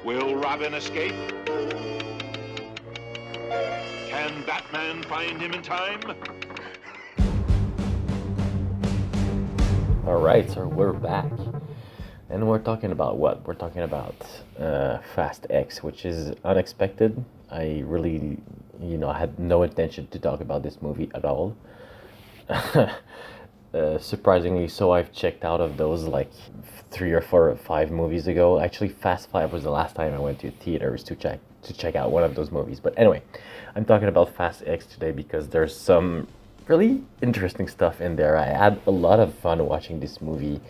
Will Robin escape? Can Batman find him in time? Alright, so we're back. And we're talking about what? We're talking about Fast X, which is unexpected. I really, I had no intention to talk about this movie at all. Surprisingly so, I've checked out of those like 3 or 4 or 5 movies ago. Actually, Fast 5 was the last time I went to theaters to check out one of those movies. But anyway, I'm talking about Fast X today because there's some really interesting stuff in there. I had a lot of fun watching this movie.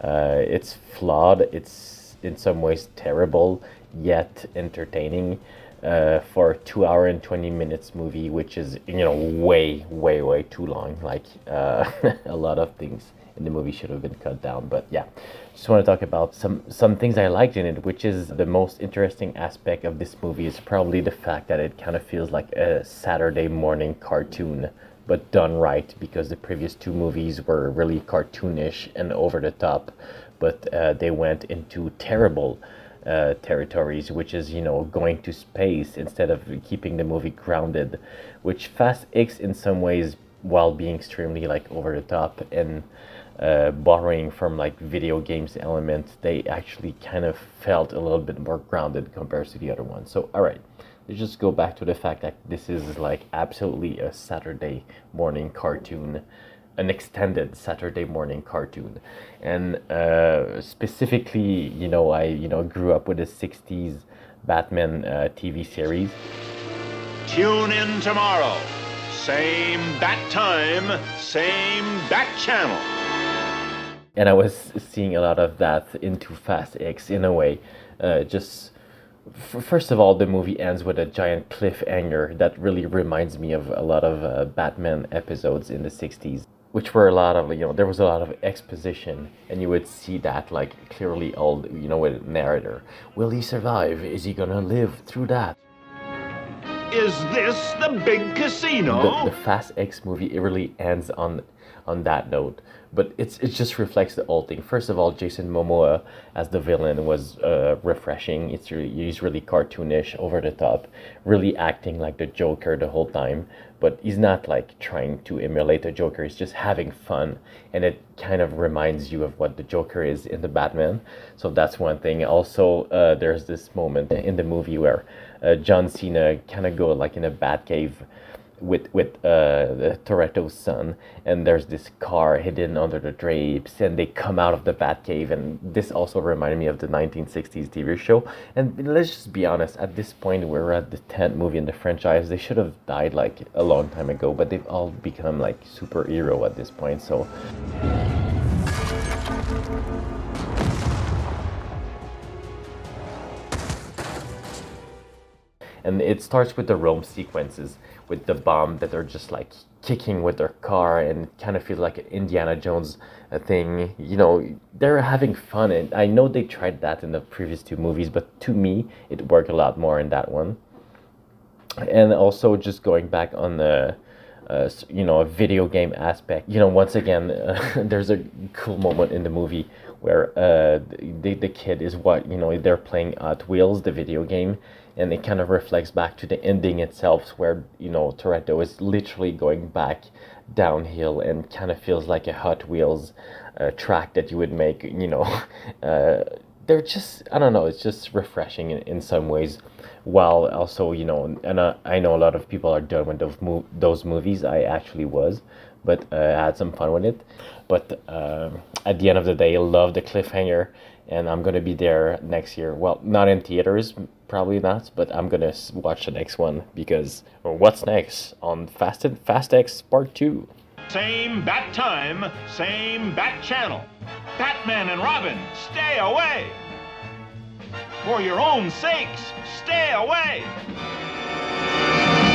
It's flawed, it's in some ways terrible, yet entertaining for a 2 hour and 20 minutes movie, which is, way too long. Like, a lot of things in the movie should have been cut down. But yeah, just want to talk about some things I liked in it, which is the most interesting aspect of this movie is probably the fact that it kind of feels like a Saturday morning cartoon, but done right, because the previous 2 movies were really cartoonish and over the top, but they went into terrible territories, which is, going to space instead of keeping the movie grounded, which Fast X in some ways, while being extremely like over the top and borrowing from like video games elements, they actually kind of felt a little bit more grounded compared to the other one. So all right, let's just go back to the fact that this is like absolutely a Saturday morning cartoon, an extended Saturday morning cartoon. And specifically, I grew up with the 60s Batman TV series. Tune in tomorrow. Same bat time, same bat channel. And I was seeing a lot of that into Fast X in a way. First of all, the movie ends with a giant cliffhanger that really reminds me of a lot of Batman episodes in the 60s, which were a lot of, there was a lot of exposition, and you would see that like clearly old, with narrator. Will he survive? Is he gonna live through that? Is this the big casino? The Fast X movie, it really ends on that note, but it just reflects the whole thing. First of all, Jason Momoa as the villain was refreshing. He's really cartoonish, over the top, really acting like the Joker the whole time, but he's not like trying to emulate the Joker. He's just having fun, and it kind of reminds you of what the Joker is in the Batman. So that's one thing. Also, there's this moment in the movie where John Cena kind of go like in a Batcave with Toretto's son, and there's this car hidden under the drapes, and they come out of the Batcave, and this also reminded me of the 1960s TV show. And let's just be honest, at this point we're at the 10th movie in the franchise. They should have died like a long time ago, but they've all become like superhero at this point. So and it starts with the Rome sequences with the bomb that are just like kicking with their car, and kind of feels like an Indiana Jones thing. They're having fun, and I know they tried that in the previous 2 movies, but to me it worked a lot more in that one. And also, just going back on the a video game aspect, once again, there's a cool moment in the movie where the kid is they're playing Hot Wheels, the video game, and it kind of reflects back to the ending itself, where Toretto is literally going back downhill, and kind of feels like a Hot Wheels track that you would make. They're just, I don't know, it's just refreshing in some ways, while also, and I know a lot of people are done with those movies. I actually was, but I had some fun with it. But at the end of the day, I love the cliffhanger, and I'm gonna be there next year. Well, not in theaters, probably not, but I'm gonna watch the next one, because what's next on Fast X Part 2? Same bat time, same bat channel. Batman and Robin, stay away. For your own sakes, stay away.